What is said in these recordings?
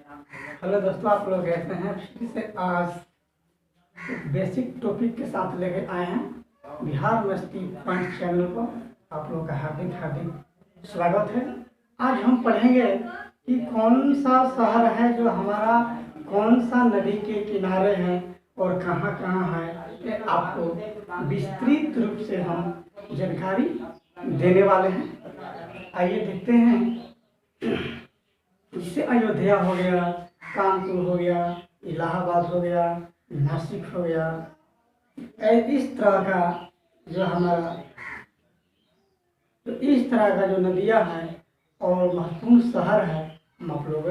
Hello दोस्तों, आप लोग कैसे हैं। फिर से आज एक बेसिक टॉपिक के साथ लेके आए हैं बिहार मस्ती पॉइंट चैनल पर। आप लोगों का हार्दिक हार्दिक स्वागत है। आज हम पढ़ेंगे कि कौन सा शहर है जो हमारा कौन सा नदी के किनारे है और कहाँ कहाँ है। ये आपको विस्तृत रूप से हम जानकारी देने वाले हैं। आइए देखते हैं। जैसे अयोध्या हो गया, कानपुर हो गया, इलाहाबाद हो गया, नासिक हो गया, इस तरह का जो हमारा इस तरह का जो नदियाँ हैं और महत्वपूर्ण शहर है हम आप लोग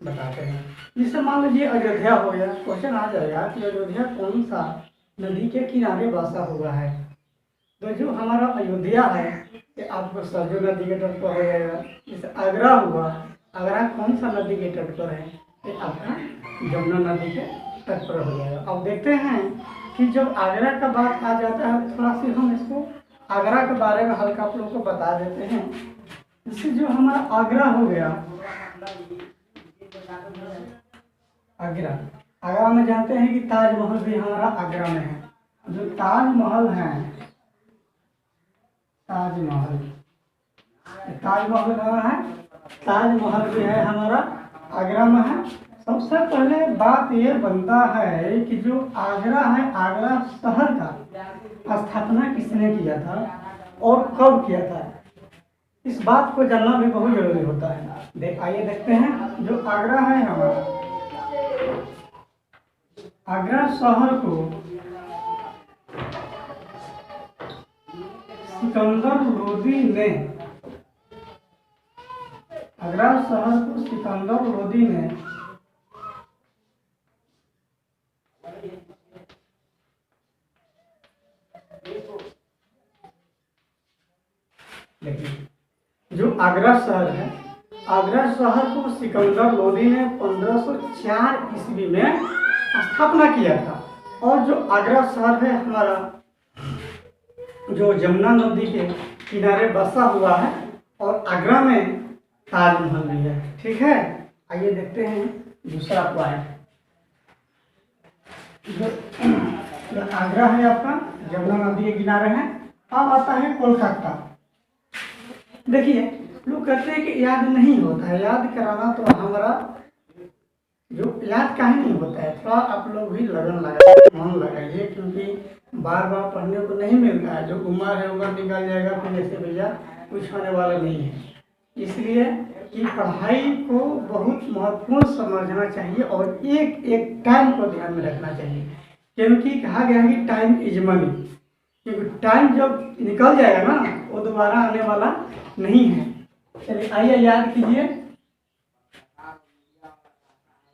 बताते हैं। जैसे मान लीजिए अयोध्या हो गया, क्वेश्चन आ जाएगा कि अयोध्या कौन सा नदी के किनारे बसा हुआ है। तो जो हमारा अयोध्या है ये आपको सरजू नदी के तट पर हो जाएगा। जैसे आगरा हुआ, आगरा कौन सा नदी के तट पर है, ये आपका यमुना नदी के तट पर हो जाएगा। अब देखते हैं कि जब आगरा का बात आ जाता है, थोड़ा सी हम इसको आगरा के बारे में हल्का आप लोगों को बता देते हैं। जैसे जो हमारा आगरा हो गया, आगरा आगरा में जानते हैं कि ताजमहल भी हमारा आगरा में है। जो ताजमहल है, ताजमहल ताजमहल कहाँ है, ताजमहल भी है हमारा आगरा में है। सबसे पहले बात ये बनता है कि जो आगरा है, आगरा शहर का स्थापना किसने किया था और कब किया था, इस बात को जानना भी बहुत जरूरी होता है। आइए देखते हैं। जो आगरा है हमारा, आगरा शहर को सिकंदर लोदी ने, आगरा शहर को सिकंदर लोदी ने देखिए, जो आगरा शहर है, आगरा शहर को सिकंदर लोदी ने 1504 ईस्वी में स्थापना किया था। और जो आगरा शहर है हमारा, जो यमुना नदी के किनारे बसा हुआ है और आगरा में ताजमहल भी है। ठीक है, आइए देखते हैं दूसरा पॉइंट। जो आगरा है आपका यमुना नदी के किनारे है। अब आता है कोलकाता। देखिए, लोग कहते हैं कि याद नहीं होता है, याद कराना तो हमारा जो याद काहे नहीं होता है, थोड़ा आप लोग भी लगन लगाइए, मन लगाइए, क्योंकि बार बार पढ़ने को नहीं मिल रहा है। जो उम्र है उम्र निकल जाएगा, फिर ऐसे भैया कुछ होने वाला नहीं है। इसलिए कि पढ़ाई को बहुत महत्वपूर्ण समझना चाहिए और एक एक टाइम को ध्यान में रखना चाहिए, क्योंकि कहा गया है कि टाइम इज मनी। क्योंकि टाइम जब निकल जाएगा ना, वो दोबारा आने वाला नहीं है। चलिए आइए याद कीजिए।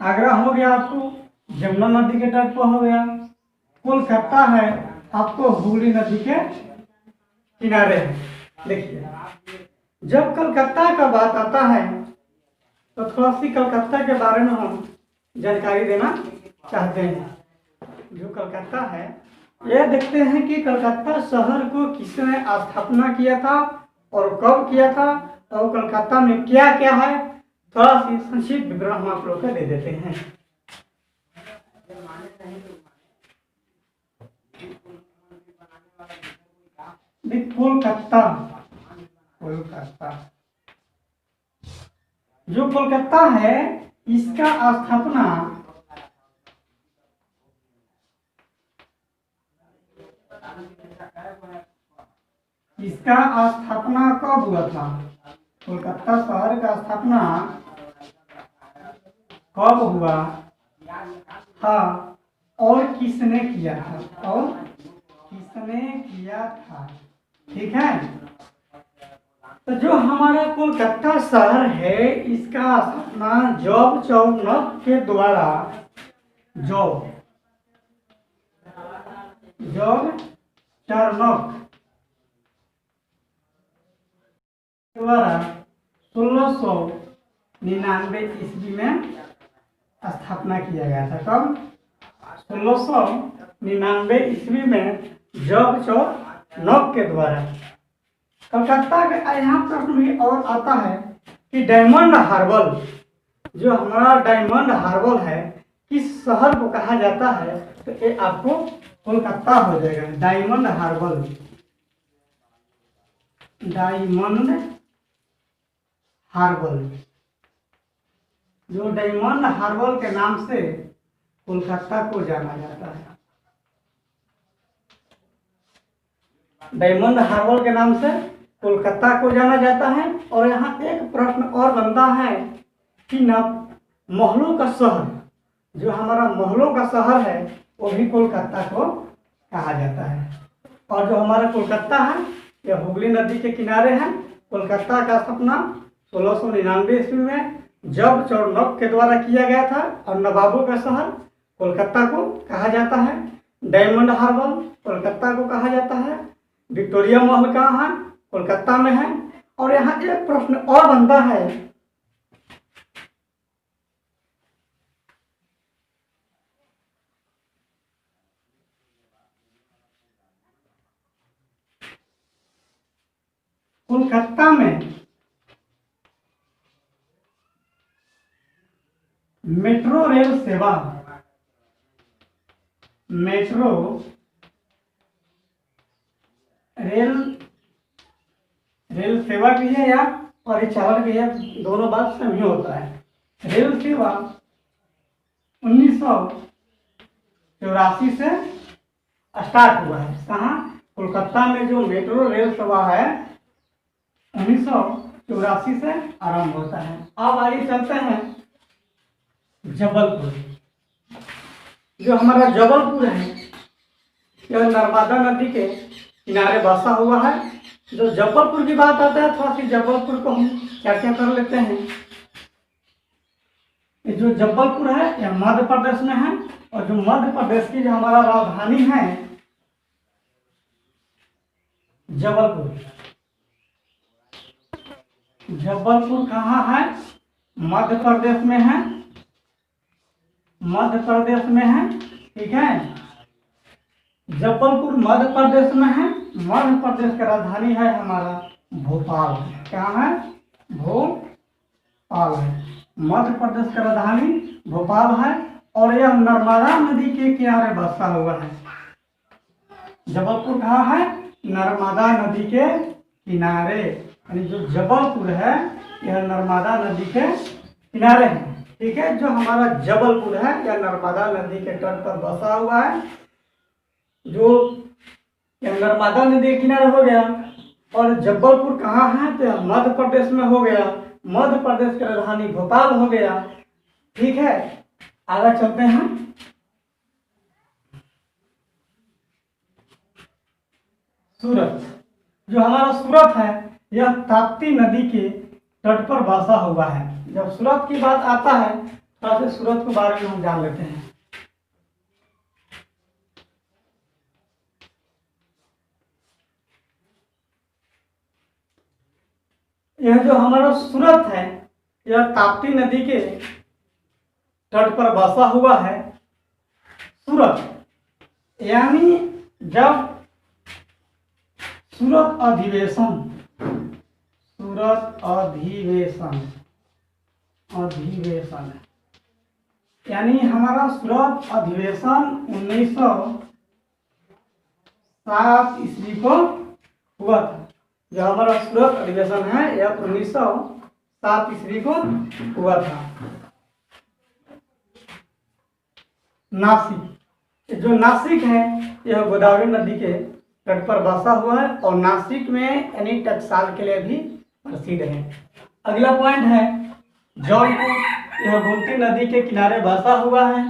आगरा हो गया आपको यमुना नदी के तट पर हो गया। कोलकाता है आपको हुगली नदी के किनारे है। देखिए, जब कलकत्ता का बात आता है तो थोड़ा सी कलकत्ता के बारे में हम जानकारी देना चाहते हैं। जो कलकत्ता है, यह देखते हैं कि कलकत्ता शहर को किसने स्थापना किया था और कब किया था, और कलकत्ता में क्या क्या है, थोड़ा सी संक्षिप्त विवरण हम आप लोग को दे देते हैं। कोलकाता, कोलकाता जो कोलकाता है, इसका स्थापना कब हुआ था। कोलकाता शहर का स्थापना कब हुआ था और किसने किया था, और किसने किया था। ठीक है, तो जो हमारा कोलकाता शहर है, इसका स्थापना जॉब चार्नक के द्वारा, जॉब चार्नक द्वारा 1699 ईस्वी में स्थापना किया गया था। कब? 1699 ईस्वी में जॉब चार्नक के द्वारा। कलकत्ता का यहाँ प्रश्न भी और आता है कि डायमंड हार्बर जो हमारा डायमंड हार्बर है किस शहर को कहा जाता है, तो ये आपको कोलकाता हो जाएगा। डायमंड हार्बर, डायमंड हार्बर, जो डायमंड हार्बर के नाम से कोलकाता को जाना जाता है। डायमंड हार्बर के नाम से कोलकाता को जाना जाता है। और यहाँ एक प्रश्न और बनता है कि न महलों का शहर, जो हमारा महलों का शहर है वो भी कोलकाता को कहा जाता है। और जो हमारा कोलकाता है यह हुगली नदी के किनारे है। कोलकाता का स्थापना 1699 ईस्वी में जब चाणक्य के द्वारा किया गया था और नवाबों का शहर कोलकाता को कहा जाता है। डायमंड हार्बर कोलकाता को कहा जाता है। विक्टोरिया महल कहाँ है? कोलकाता में है। और यहाँ एक प्रश्न और बनता है, कोलकाता में मेट्रो रेल सेवा, मेट्रो रेल सेवा भी है या परिचालन भी है, दोनों बात सेम ही होता है। रेल सेवा 1984 से स्टार्ट हुआ है। कहाँ? कोलकाता में जो मेट्रो रेल सेवा है 1984 से आरंभ होता है। अब आगे चलते हैं जबलपुर। जो हमारा जबलपुर है यह नर्मदा नदी के किनारे बसा हुआ है। जो जबलपुर की बात आता है, थोड़ा सी जबलपुर को हम चर्चा कर लेते हैं। ये जो जबलपुर है यह मध्य प्रदेश में है। और जो मध्य प्रदेश की जो हमारा राजधानी है जबलपुर, जबलपुर कहाँ है? मध्य प्रदेश में है, मध्य प्रदेश में है। ठीक है, जबलपुर मध्य प्रदेश में है। मध्य प्रदेश का राजधानी है हमारा भोपाल। क्या है? भोपाल है। मध्य प्रदेश का राजधानी भोपाल है। और यह नर्मदा नदी के किनारे बसा हुआ है। जबलपुर कहाँ है? नर्मदा नदी के किनारे। यानी जो जबलपुर है यह नर्मदा नदी के किनारे है। ठीक है, जो हमारा जबलपुर है यह नर्मदा नदी के तट पर बसा हुआ है। जो यह नर्मदा नदी के किनारे हो गया। और जबलपुर कहाँ है? तो यह मध्य प्रदेश में हो गया। मध्य प्रदेश की राजधानी भोपाल हो गया। ठीक है, आगे चलते हैं। सूरत, जो हमारा सूरत है यह ताप्ती नदी के तट पर बसा हुआ है। जब सूरत की बात आता है तो सूरत के बारे में हम जान लेते हैं। यह जो हमारा सूरत है यह ताप्ती नदी के तट पर बसा हुआ है। सूरत यानी जब सूरत अधिवेशन, सूरत अधिवेशन, अधिवेशन यानी हमारा सूरत अधिवेशन 1907 ईस्वी को हुआ था। जो हमारा सूरत अधिवेशन है यह 1907 ईस्वी को हुआ था। नासिक, जो नासिक है यह गोदावरी नदी के तट पर बसा हुआ है। और नासिक में यानी टकसाल के लिए भी प्रसिद्ध है। अगला पॉइंट है जौनपुर, यह गोमती नदी के किनारे बसा हुआ है।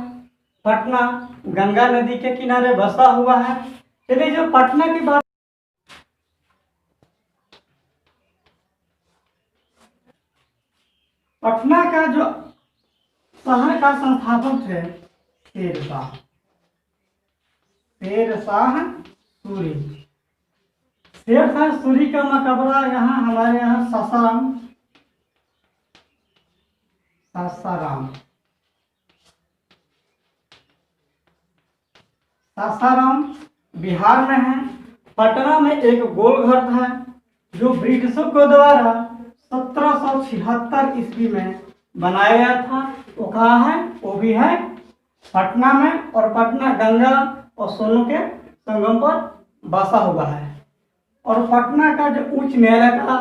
पटना गंगा नदी के किनारे बसा हुआ है। चलिए जो पटना की बात, पटना का जो शहर का संस्थापक है शेरशाह, शेरशाह सूरी। शेरशाह सूरी का मकबरा यहाँ हमारे यहाँ सासाराम, सासाराम, सासाराम बिहार में है। पटना में एक गोलघर था जो ब्रिटिशों के द्वारा 1776 ईस्वी में बनाया गया था वो कहाँ है? वो भी है पटना में, और पटना गंगा और सोनू के संगम पर बसा हुआ है। और पटना का जो उच्च न्यायालय का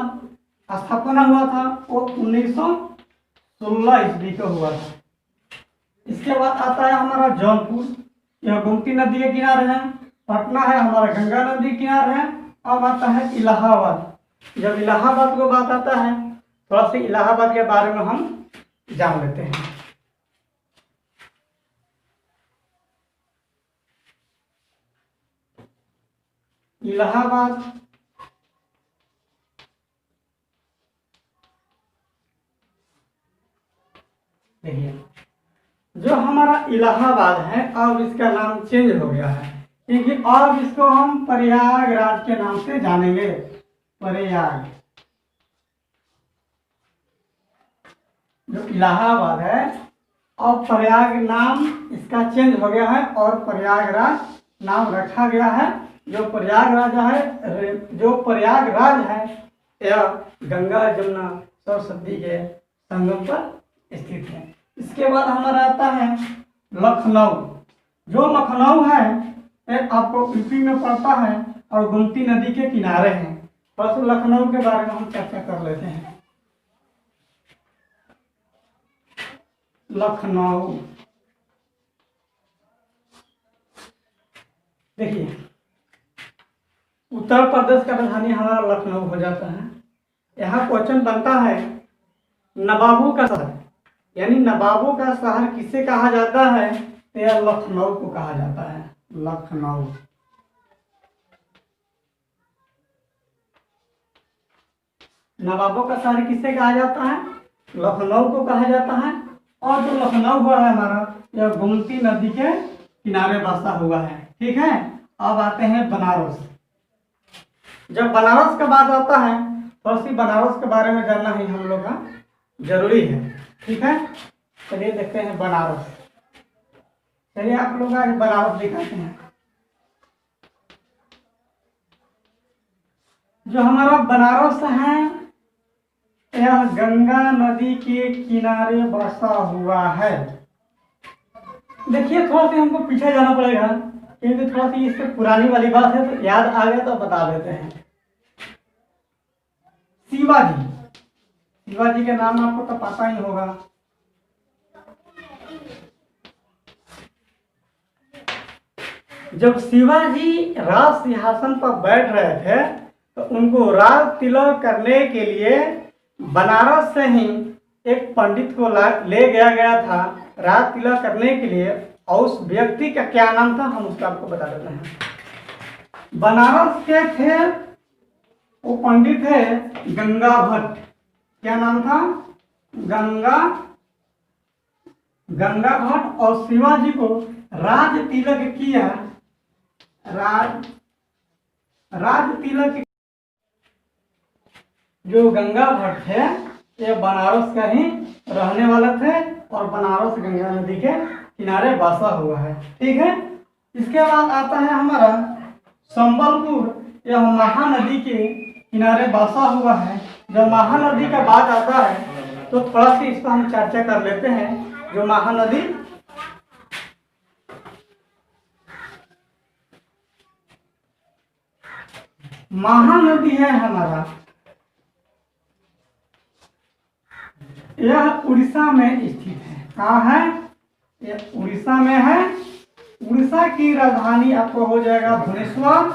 स्थापना हुआ था वो 1916 ईस्वी को हुआ था। इसके बाद आता है हमारा जौनपुर, यह गोमती नदी के किनारे है। पटना है हमारा गंगा नदी के किनारे है। अब आता है इलाहाबाद। जब इलाहाबाद को बात आता है, थोड़ा सा इलाहाबाद के बारे में हम जान लेते हैं। इलाहाबाद देखिए, जो हमारा इलाहाबाद है अब इसका नाम चेंज हो गया है, क्योंकि अब इसको हम प्रयागराज के नाम से जानेंगे। प्रयाग, जो इलाहाबाद है अब प्रयाग नाम इसका चेंज हो गया है और प्रयागराज नाम रखा गया है। जो प्रयागराज है यह गंगा जमुना सरस्वती के संगम पर स्थित है। इसके बाद हमारा आता है लखनऊ। जो लखनऊ है यह आपको यूपी में पड़ता है और गोमती नदी के किनारे है। बस लखनऊ के बारे में हम चर्चा कर लेते हैं। लखनऊ देखिए, उत्तर प्रदेश का राजधानी हमारा लखनऊ हो जाता है। यहाँ क्वेश्चन बनता है नवाबों का शहर, यानी नवाबों का शहर किसे कहा जाता है? तो यह लखनऊ को कहा जाता है। लखनऊ, नवाबों का शहर किसे कहा जाता है? लखनऊ को कहा जाता है। और जो लखनऊ हुआ है हमारा, यह गोमती नदी के किनारे बसा हुआ है। ठीक है, अब आते हैं बनारस। जब बनारस का बात आता है, थोड़ी सी बनारस के बारे में जानना ही हम लोग का जरूरी है। ठीक है, चलिए देखते हैं बनारस। चलिए आप लोग आज बनारस दिखाते हैं। जो हमारा बनारस है यह गंगा नदी के किनारे बसा हुआ है। देखिए, थोड़ा सा हमको पीछे जाना पड़ेगा क्योंकि थोड़ा सी इससे पुरानी वाली बात है, तो याद आ गया तो बता देते हैं। शिवाजी, शिवाजी के नाम आपको तो पता ही होगा। जब शिवाजी राज सिंहासन पर बैठ रहे थे तो उनको राज तिलक करने के लिए बनारस से ही एक पंडित को ले गया था राज तिलक करने के लिए। और उस व्यक्ति का क्या नाम था हम उसका आपको बता देते हैं। बनारस के थे वो पंडित है गंगा भट्ट। क्या नाम था? गंगा भट्ट। और शिवाजी को राज तिलक किया। राज तिलक जो गंगा भट्ट थे ये बनारस का ही रहने वाले थे और बनारस गंगा नदी के किनारे बसा हुआ है। ठीक है, इसके बाद आता है हमारा संबलपुर। यह महानदी के किनारे बसा हुआ है। जब महानदी का बात आता है तो थोड़ा सी इस पर हम चर्चा कर लेते हैं। जो महानदी है हमारा, यह उड़ीसा में स्थित है। कहाँ है? यह उड़ीसा में है। उड़ीसा की राजधानी आपको हो जाएगा भुवनेश्वर।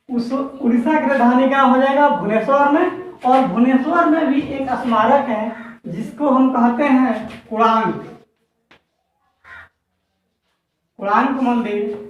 उस उड़ीसा की राजधानी क्या हो जाएगा? भुवनेश्वर में। और भुवनेश्वर में भी एक स्मारक है जिसको हम कहते हैं कुड़ांक मंदिर।